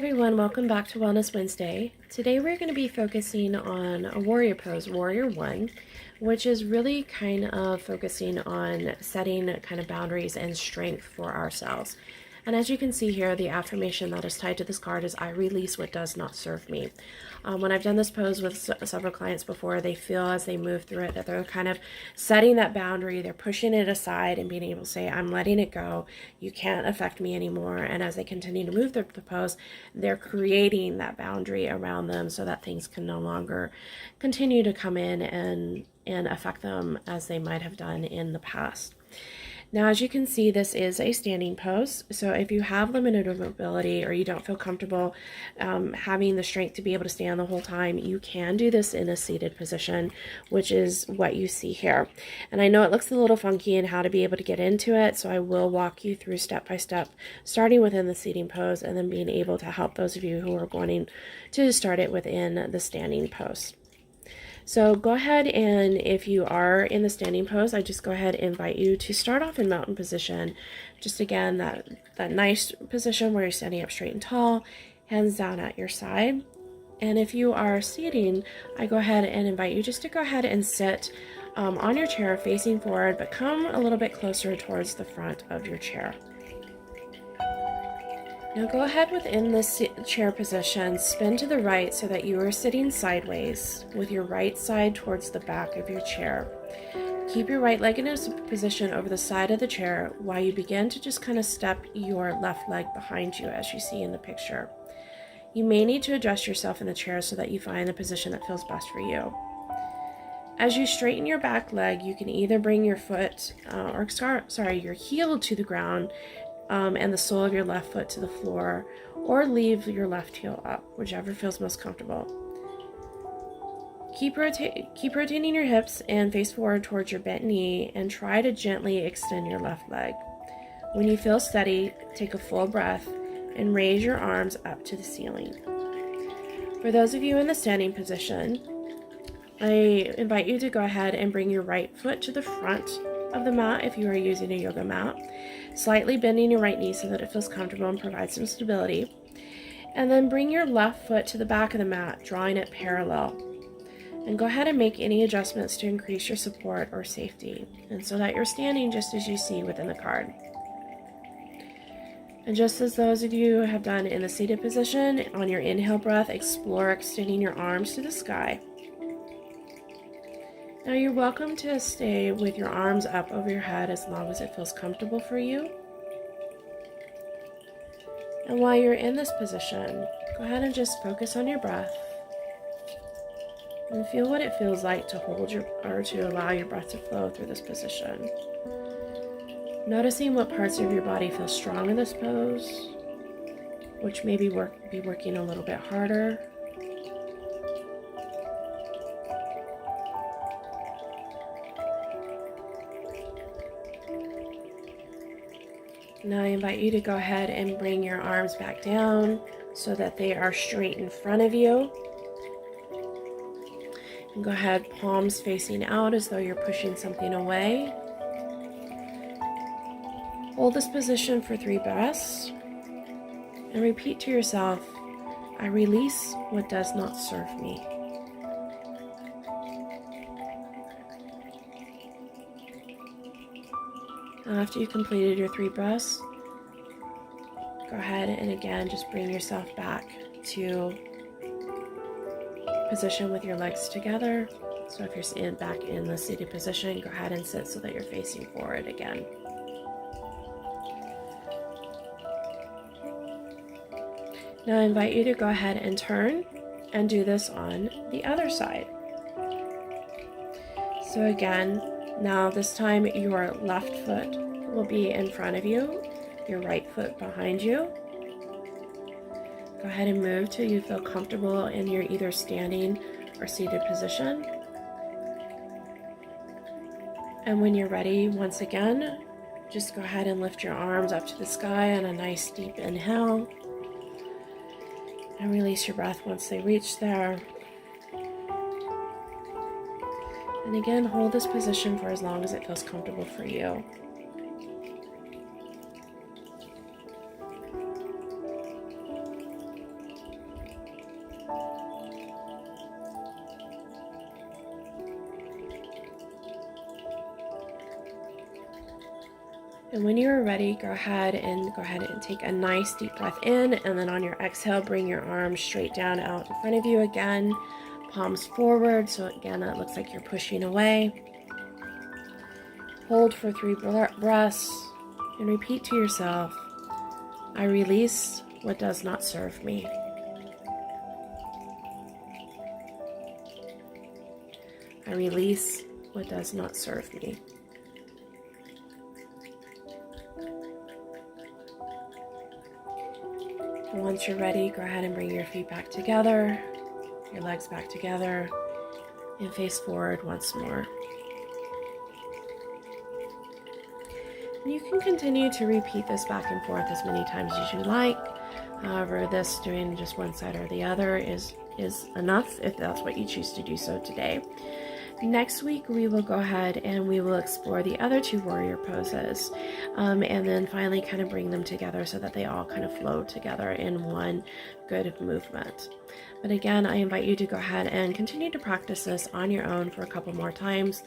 everyone, welcome back to Wellness Wednesday. Today we're going to be focusing on a warrior pose, Warrior 1, which is really kind of focusing on setting kind of boundaries and strength for ourselves. And as you can see here, the affirmation that is tied to this card is I release what does not serve me. When I've done this pose with several clients before, they feel as they move through it that they're kind of setting that boundary, they're pushing it aside and being able to say, I'm letting it go, you can't affect me anymore. And as they continue to move through the pose, they're creating that boundary around them so that things can no longer continue to come in and affect them as they might have done in the past. Now, as you can see, this is a standing pose. So if you have limited mobility or you don't feel comfortable having the strength to be able to stand the whole time, you can do this in a seated position, which is what you see here. And I know it looks a little funky in how to be able to get into it, so I will walk you through step by step, starting within the seating pose and then being able to help those of you who are wanting to start it within the standing pose. So go ahead, and if you are in the standing pose, I just go ahead and invite you to start off in mountain position. Just again, that nice position where you're standing up straight and tall, hands down at your side. And if you are seating, I go ahead and invite you just to go ahead and sit on your chair facing forward, but come a little bit closer towards the front of your chair. Now go ahead within this chair position, spin to the right so that you are sitting sideways with your right side towards the back of your chair. Keep your right leg in a position over the side of the chair while you begin to just kind of step your left leg behind you as you see in the picture. You may need to adjust yourself in the chair so that you find the position that feels best for you. As you straighten your back leg, you can either bring your your heel to the ground and the sole of your left foot to the floor, or leave your left heel up, whichever feels most comfortable. Keep rotating your hips and face forward towards your bent knee, and try to gently extend your left leg. When you feel steady, take a full breath and raise your arms up to the ceiling. For those of you in the standing position, I invite you to go ahead and bring your right foot to the front of the mat if you are using a yoga mat, slightly bending your right knee so that it feels comfortable and provides some stability. And then bring your left foot to the back of the mat, drawing it parallel. And go ahead and make any adjustments to increase your support or safety, and so that you're standing just as you see within the card. And just as those of you have done in the seated position, on your inhale breath, explore extending your arms to the sky. Now you're welcome to stay with your arms up over your head as long as it feels comfortable for you. And while you're in this position, go ahead and just focus on your breath and feel what it feels like to to allow your breath to flow through this position. Noticing what parts of your body feel strong in this pose, which may be working a little bit harder. Now I invite you to go ahead and bring your arms back down so that they are straight in front of you. And go ahead, palms facing out as though you're pushing something away. Hold this position for 3 breaths and repeat to yourself, I release what does not serve me. Now, after you completed your 3 breaths, go ahead and again just bring yourself back to position with your legs together. So if you're back in the seated position, go ahead and sit so that you're facing forward again. Now I invite you to go ahead and turn and do this on the other side. So again, now this time your left foot will be in front of you, your right foot behind you. Go ahead and move till you feel comfortable in your either standing or seated position. And when you're ready, once again, just go ahead and lift your arms up to the sky on a nice deep inhale. And release your breath once they reach there. And again, hold this position for as long as it feels comfortable for you. And when you are ready, go ahead and take a nice deep breath in, and then on your exhale, bring your arms straight down out in front of you again, palms forward. So again, it looks like you're pushing away. Hold for 3 breaths and repeat to yourself, I release what does not serve me. I release what does not serve me. And once you're ready, go ahead and bring your feet back together, your legs back together, and face forward once more. And you can continue to repeat this back and forth as many times as you like. However, this doing just one side or the other is enough if that's what you choose to do so today. Next week, we will go ahead and we will explore the other 2 warrior poses, and then finally kind of bring them together so that they all kind of flow together in one good movement. But again, I invite you to go ahead and continue to practice this on your own for a couple more times.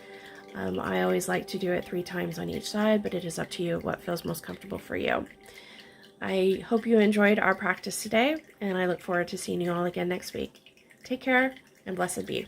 I always like to do it 3 times on each side, but it is up to you what feels most comfortable for you. I hope you enjoyed our practice today, and I look forward to seeing you all again next week. Take care, and blessed be.